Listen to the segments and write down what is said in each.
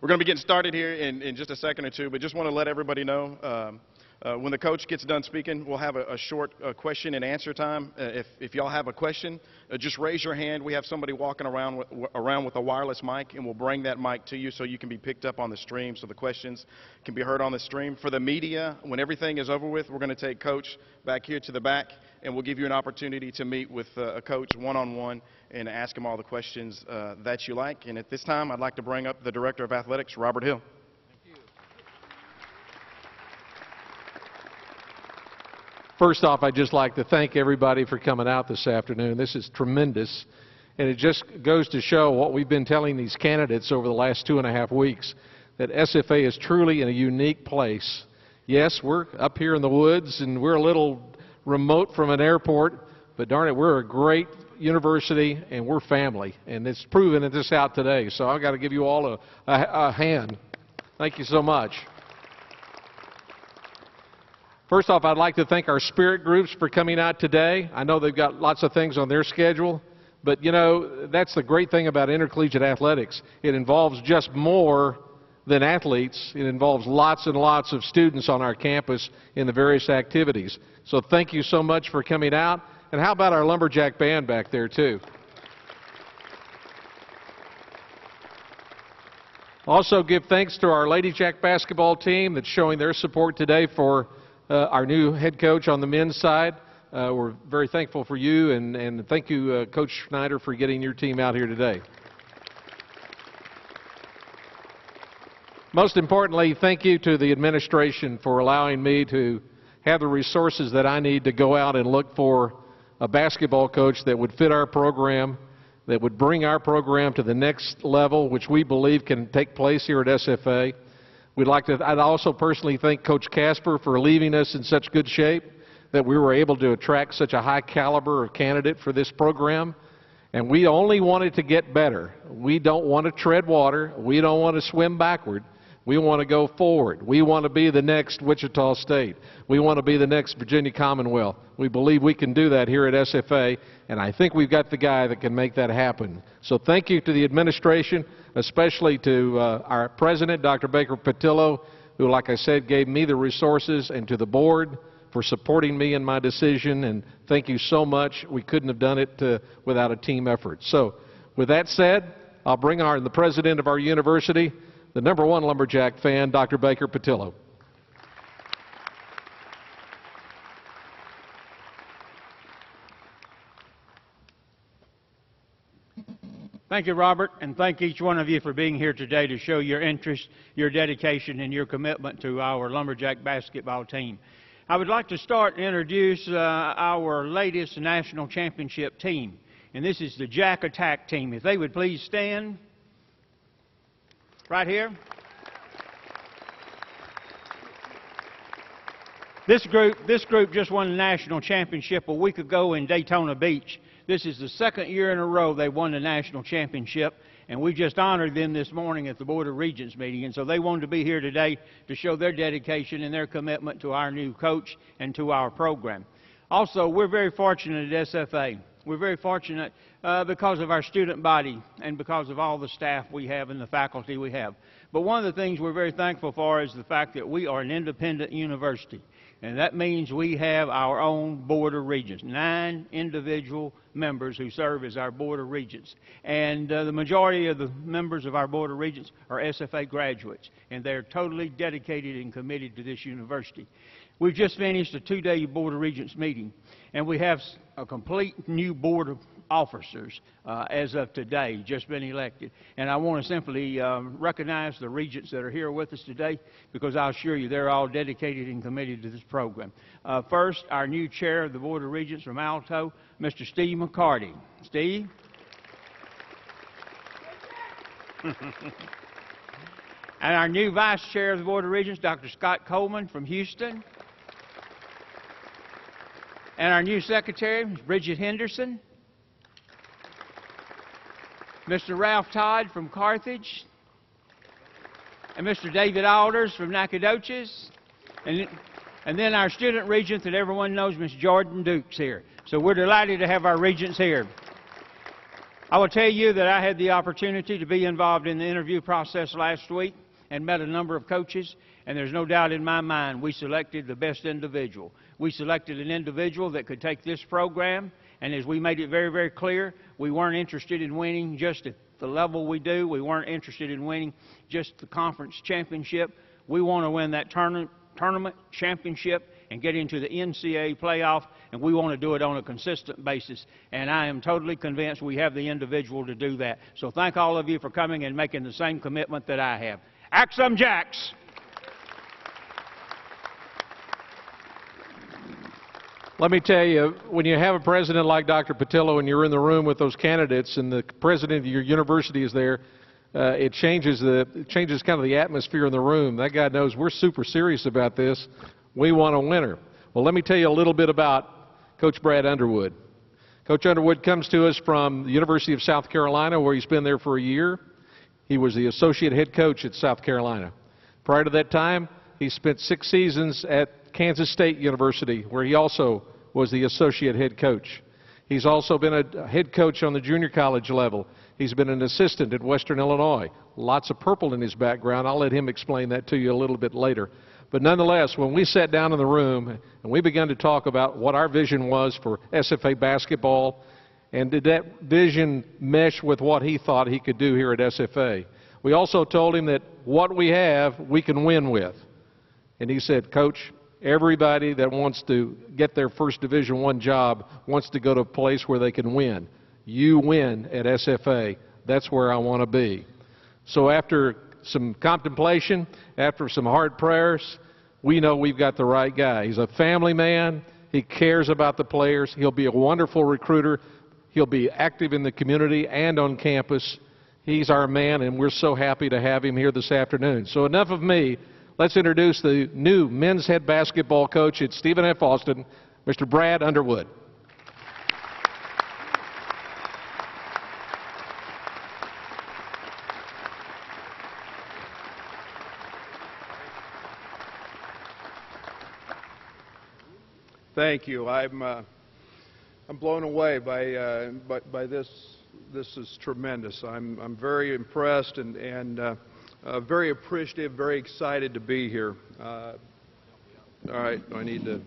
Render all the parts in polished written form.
We're going to be getting started here in just a second or two, but just want to let everybody know when the coach gets done speaking, we'll have a short question and answer time. If y'all have a question, just raise your hand. We have somebody walking around with a wireless mic, and we'll bring that mic to you so you can be picked up on the stream, so the questions can be heard on the stream. For the media, when everything is over with, we're going to take Coach back here to the back, and we'll give you an opportunity to meet with a coach one-on-one and ask him all the questions that you like. And at this time, I'd like to bring up the Director of Athletics, Robert Hill. Thank you. First off, I'd just like to thank everybody for coming out this afternoon. This is tremendous, and it just goes to show what we've been telling these candidates over the last 2.5 weeks, that SFA is truly in a unique place. Yes, we're up here in the woods, and we're a little remote from an airport, but darn it, we're a great university, and we're family, and it's proven this out today. So I've got to give you all a hand. Thank you so much. First off, I'd like to thank our spirit groups for coming out today. I know they've got lots of things on their schedule, but you know, that's the great thing about intercollegiate athletics. It involves just more than athletes. It involves lots and lots of students on our campus in the various activities. So thank you so much for coming out. And how about our Lumberjack band back there, too? Also give thanks to our Lady Jack basketball team that's showing their support today for our new head coach on the men's side. We're very thankful for you, and thank you, Coach Schneider, for getting your team out here today. Most importantly, thank you to the administration for allowing me to have the resources that I need to go out and look for a basketball coach that would fit our program, that would bring our program to the next level, which we believe can take place here at SFA. I'd also personally thank Coach Casper for leaving us in such good shape that we were able to attract such a high caliber of candidate for this program. And we only wanted to get better. We don't want to tread water. We don't want to swim backward. We want to go forward. We want to be the next Wichita State. We want to be the next Virginia Commonwealth. We believe we can do that here at SFA, and I think we've got the guy that can make that happen. So thank you to the administration, especially to our president, Dr. Baker Patillo, who, like I said, gave me the resources, and to the board for supporting me in my decision, and thank you so much. We couldn't have done it without a team effort. So with that said, I'll bring the president of our university, the #1 Lumberjack fan, Dr. Baker Patillo. Thank you, Robert, and thank each one of you for being here today to show your interest, your dedication, and your commitment to our Lumberjack basketball team. I would like to start and introduce our latest national championship team, and this is the Jack Attack team. If they would please stand right here. This group just won the national championship a week ago in Daytona Beach. This is the second year in a row they won the national championship, and we just honored them this morning at the Board of Regents meeting, and so they wanted to be here today to show their dedication and their commitment to our new coach and to our program. Also, we're very fortunate at SFA. We're very fortunate because of our student body and because of all the staff we have and the faculty we have. But one of the things we're very thankful for is the fact that we are an independent university. And that means we have our own Board of Regents, 9 individual members who serve as our Board of Regents. And the majority of the members of our Board of Regents are SFA graduates, and they're totally dedicated and committed to this university. We've just finished a 2-day Board of Regents meeting, and we have a complete new Board of Officers as of today, just been elected. And I want to simply recognize the Regents that are here with us today, because I'll assure you they're all dedicated and committed to this program. First, our new Chair of the Board of Regents from Alto, Mr. Steve McCarty. Steve? And our new Vice Chair of the Board of Regents, Dr. Scott Coleman from Houston. And our new Secretary, Ms. Bridget Henderson. Mr. Ralph Todd from Carthage. And Mr. David Alders from Nacogdoches. And then our student regent that everyone knows, Ms. Jordan Dukes here. So we're delighted to have our regents here. I will tell you that I had the opportunity to be involved in the interview process last week and met a number of coaches, and there's no doubt in my mind we selected the best individual. We selected an individual that could take this program, and as we made it very, very clear, we weren't interested in winning just at the level we do. We weren't interested in winning just the conference championship. We want to win that tournament championship and get into the NCAA playoff, and we want to do it on a consistent basis. And I am totally convinced we have the individual to do that. So thank all of you for coming and making the same commitment that I have. Axe 'em Jacks! Let me tell you, when you have a president like Dr. Patillo and you're in the room with those candidates and the president of your university is there, it changes kind of the atmosphere in the room. That guy knows we're super serious about this. We want a winner. Well, let me tell you a little bit about Coach Brad Underwood. Coach Underwood comes to us from the University of South Carolina, where he's been there for a year. He was the associate head coach at South Carolina. Prior to that time, he spent 6 seasons at Kansas State University, where he also was the associate head coach. He's also been a head coach on the junior college level. He's been an assistant at Western Illinois. Lots of purple in his background. I'll let him explain that to you a little bit later. But nonetheless, when we sat down in the room and we began to talk about what our vision was for SFA basketball, and did that vision mesh with what he thought he could do here at SFA, we also told him that what we have, we can win with. And he said, Coach, everybody that wants to get their first Division I job wants to go to a place where they can win. You win at SFA. That's where I want to be. So after some contemplation, after some hard prayers, we know we've got the right guy. He's a family man. He cares about the players. He'll be a wonderful recruiter. He'll be active in the community and on campus. He's our man, and we're so happy to have him here this afternoon. So enough of me. Let's introduce the new men's head basketball coach at Stephen F. Austin, Mr. Brad Underwood. Thank you. I'm blown away by this. This is tremendous. I'm very impressed and very appreciative, very excited to be here. All right, I need to.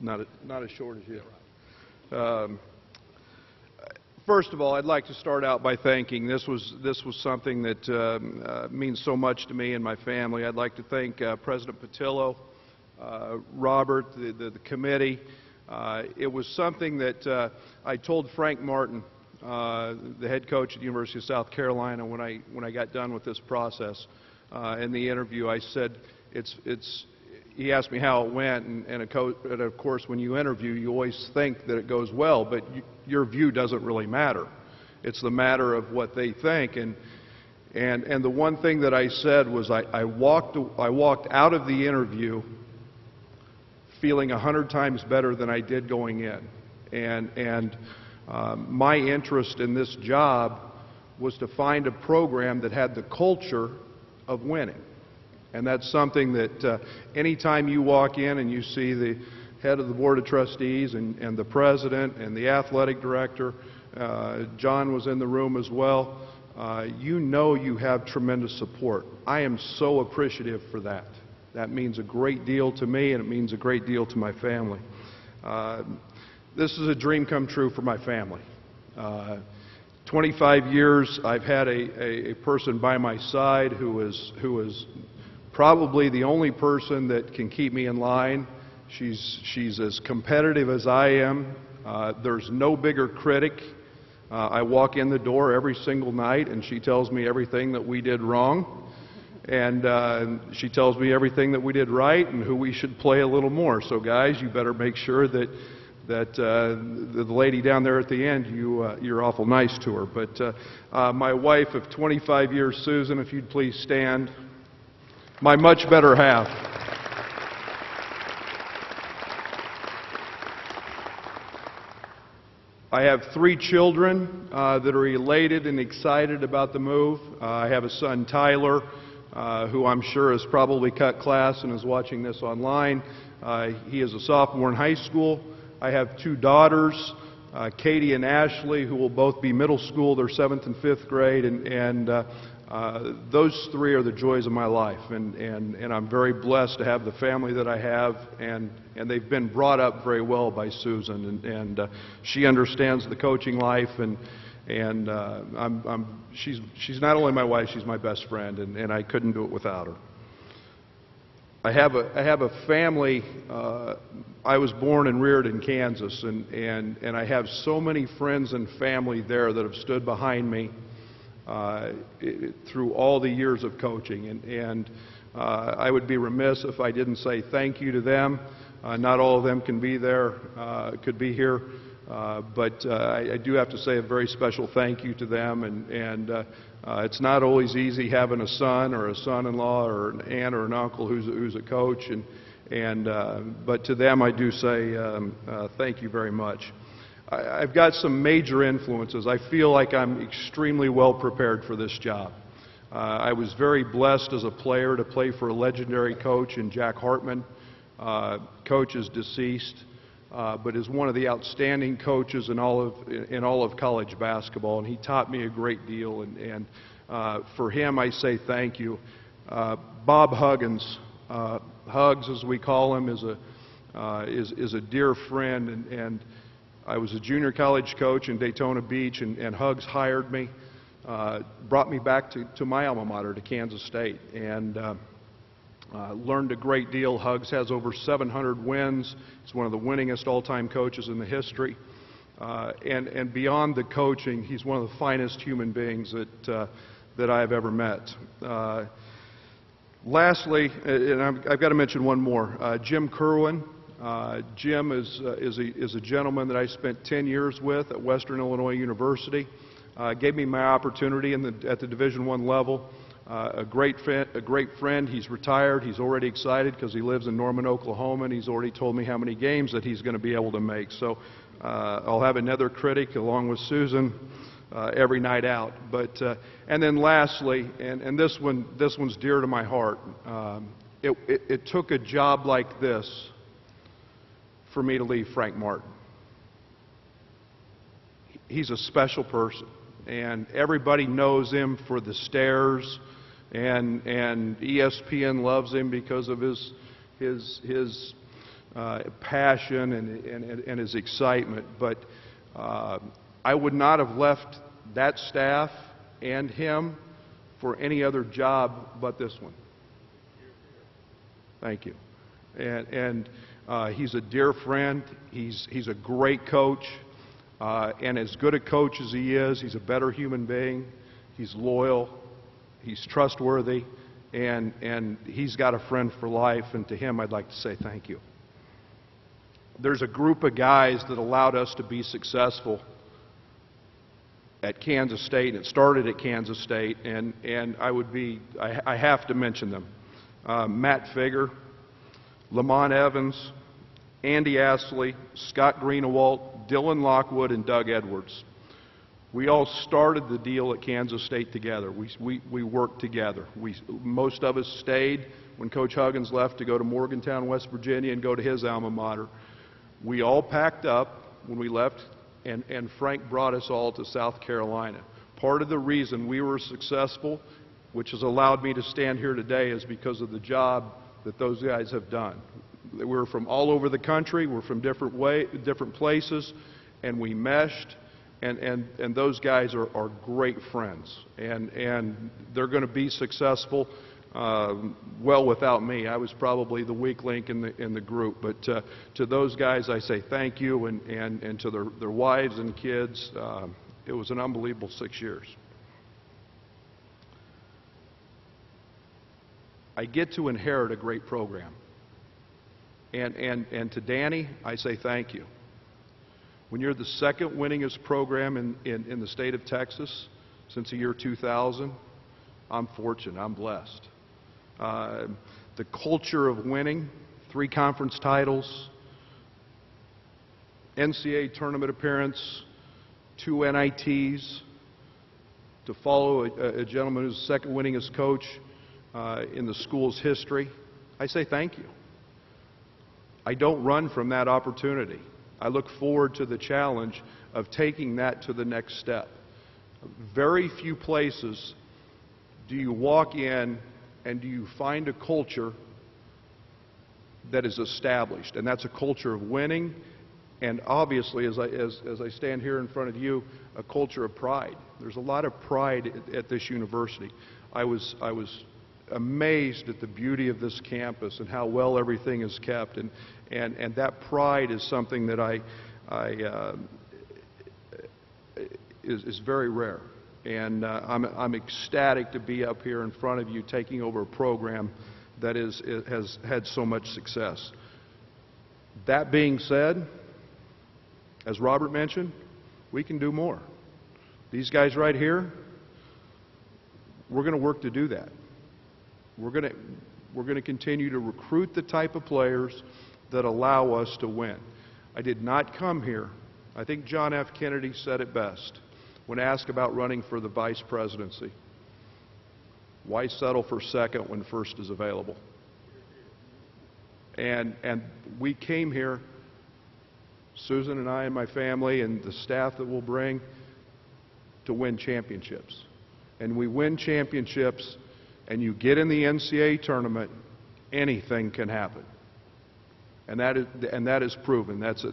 Not as short as you. First of all, I'd like to start out by thanking. This was something that means so much to me and my family. I'd like to thank President Patillo, Robert, the committee. It was something that I told Frank Martin, the head coach at the University of South Carolina, when I got done with this process. In the interview, I said, he asked me how it went, and of course, when you interview, you always think that it goes well, but your view doesn't really matter. It's the matter of what they think. And the one thing that I said was I walked out of the interview feeling 100 times better than I did going in. My interest in this job was to find a program that had the culture of winning. And that's something that anytime you walk in and you see the head of the Board of Trustees and the president and the athletic director, John was in the room as well, you know you have tremendous support. I am so appreciative for that. That means a great deal to me, and it means a great deal to my family. This is a dream come true for my family. 25 years I've had a person by my side who is probably the only person that can keep me in line. She's as competitive as I am. There's no bigger critic. I walk in the door every single night and she tells me everything that we did wrong. And she tells me everything that we did right and who we should play a little more. So guys, you better make sure that the lady down there at the end, you're awful nice to her. But my wife of 25 years, Susan, if you'd please stand. My much better half. I have 3 children that are elated and excited about the move. I have a son, Tyler, who I'm sure has probably cut class and is watching this online. He is a sophomore in high school. I have 2 daughters. Katie and Ashley, who will both be middle school, they're 7th and 5th grade, and those three are the joys of my life, and I'm very blessed to have the family that I have, and they've been brought up very well by Susan, and she understands the coaching life, and she's not only my wife, she's my best friend, and I couldn't do it without her. I have a family. I was born and reared in Kansas, and I have so many friends and family there that have stood behind me through all the years of coaching, and I would be remiss if I didn't say thank you to them. Not all of them can be there, could be here, but I do have to say a very special thank you to them, and it's not always easy having a son or a son-in-law or an aunt or an uncle who's a coach, but to them I do say thank you very much. I've got some major influences. I feel like I'm extremely well prepared for this job. I was very blessed as a player to play for a legendary coach in Jack Hartman. Coach is deceased, but is one of the outstanding coaches in all of college basketball, and he taught me a great deal. And for him, I say thank you. Bob Huggins, Hugs as we call him, is a dear friend, and I was a junior college coach in Daytona Beach, and Hugs hired me, brought me back to my alma mater, to Kansas State, and learned a great deal. Hugs has over 700 wins. He's one of the winningest all-time coaches in the history. And beyond the coaching, he's one of the finest human beings that I've ever met. Lastly, and I've got to mention one more, Jim Kerwin. Jim is a gentleman that I spent 10 years with at Western Illinois University. Gave me my opportunity at the Division I level. A great friend. He's retired. He's already excited because he lives in Norman, Oklahoma, and he's already told me how many games that he's going to be able to make. So I'll have another critic along with Susan every night out. But and then lastly, and this one's dear to my heart. It took a job like this for me to leave Frank Martin. He's a special person, and everybody knows him for the stares, and ESPN loves him because of his passion and his excitement. But I would not have left that staff and him for any other job but this one. Thank you. And he's a dear friend. He's a great coach, and as good a coach as he is, he's a better human being. He's loyal. He's trustworthy, and he's got a friend for life. And to him, I'd like to say thank you. There's a group of guys that allowed us to be successful at Kansas State, and it started at Kansas State, and I have to mention them. Matt Figger, Lamont Evans, Andy Astley, Scott Greenewalt, Dylan Lockwood, and Doug Edwards. We all started the deal at Kansas State together. We worked together. Most of us stayed when Coach Huggins left to go to Morgantown, West Virginia, and go to his alma mater. We all packed up when we left, and Frank brought us all to South Carolina. Part of the reason we were successful, which has allowed me to stand here today, is because of the job that those guys have done. We're from all over the country. We're from different places, and we meshed. And those guys are great friends, and they're going to be successful well without me. I was probably the weak link in the group, but to those guys I say thank you, and to their wives and kids. It was an unbelievable 6 years. I get to inherit a great program, and to Danny I say thank you. When you're the second winningest program in the state of Texas since the year 2000, I'm fortunate, I'm blessed. The culture of winning, 3 conference titles, NCAA tournament appearance, 2 NITs, to follow a gentleman who's the second winningest coach in the school's history, I say thank you. I don't run from that opportunity. I look forward to the challenge of taking that to the next step. Very few places do you walk in and do you find a culture that is established, and that's a culture of winning, and obviously, as I stand here in front of you, a culture of pride. There's a lot of pride at this university. I was amazed at the beauty of this campus and how well everything is kept, and that pride is something that is very rare. And I'm ecstatic to be up here in front of you taking over a program that has had so much success. That being said, as Robert mentioned, we can do more. These guys right here, we're going to work to do that. We're going to continue to recruit the type of players that allow us to win. I did not come here. I think John F. Kennedy said it best when asked about running for the vice presidency. Why settle for second when first is available? And we came here, Susan and I and my family and the staff that we'll bring, to win championships. And we win championships, and you get in the NCAA tournament, anything can happen. And that is proven. That's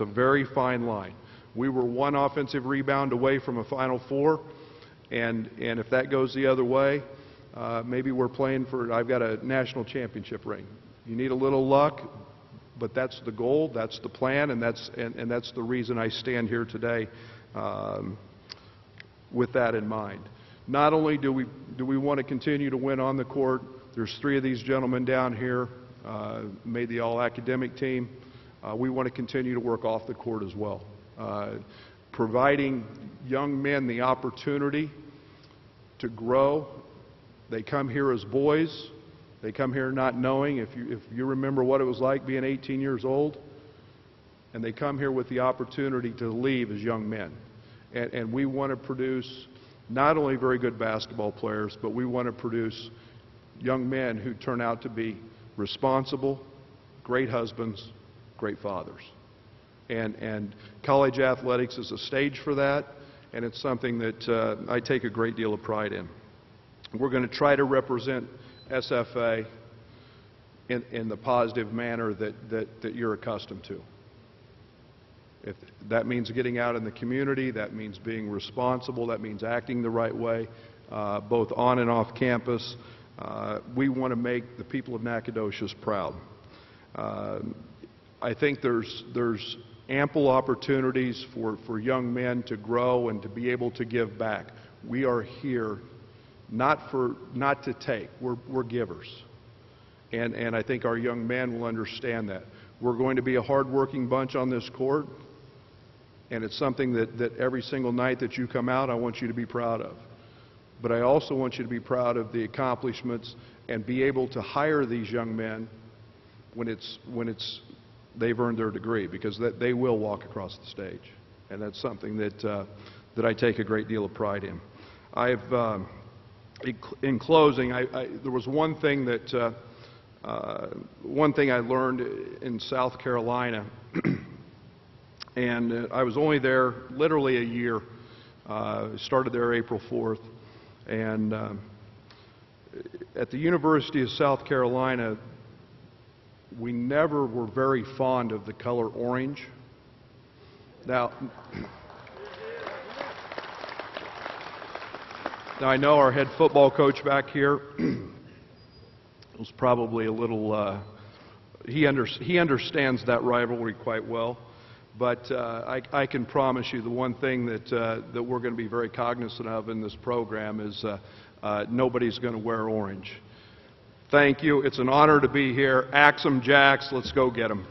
a very fine line. We were one offensive rebound away from a Final Four, and if that goes the other way, maybe we're playing for, I've got a national championship ring. You need a little luck, but that's the goal, that's the plan, and that's the reason I stand here today with that in mind. Not only do we want to continue to win on the court, there's 3 of these gentlemen down here made the all-academic team. We want to continue to work off the court as well. Providing young men the opportunity to grow. They come here as boys. They come here not knowing, if you remember what it was like being 18 years old, and they come here with the opportunity to leave as young men. And we want to produce not only very good basketball players, but we want to produce young men who turn out to be responsible, great husbands, great fathers. And college athletics is a stage for that, and it's something that I take a great deal of pride in. We're going to try to represent SFA in the positive manner that you're accustomed to. If that means getting out in the community, that means being responsible, that means acting the right way, both on and off campus. We want to make the people of Nacogdoches proud. I think there's ample opportunities for young men to grow and to be able to give back. We are here not to take. We're givers. And I think our young men will understand that. We're going to be a hard-working bunch on this court, and it's something that every single night that you come out, I want you to be proud of. But I also want you to be proud of the accomplishments and be able to hire these young men when they've earned their degree, because they will walk across the stage. And that's something that I take a great deal of pride in. In closing, there was one thing I learned in South Carolina, and I was only there literally a year. Started there April 4th, and at the University of South Carolina, we never were very fond of the color orange. Now I know our head football coach back here was probably a little, he understands that rivalry quite well, but I can promise you the one thing that we're going to be very cognizant of in this program is nobody's going to wear orange. Thank you. It's an honor to be here. Axe 'em Jacks. Let's go get 'em.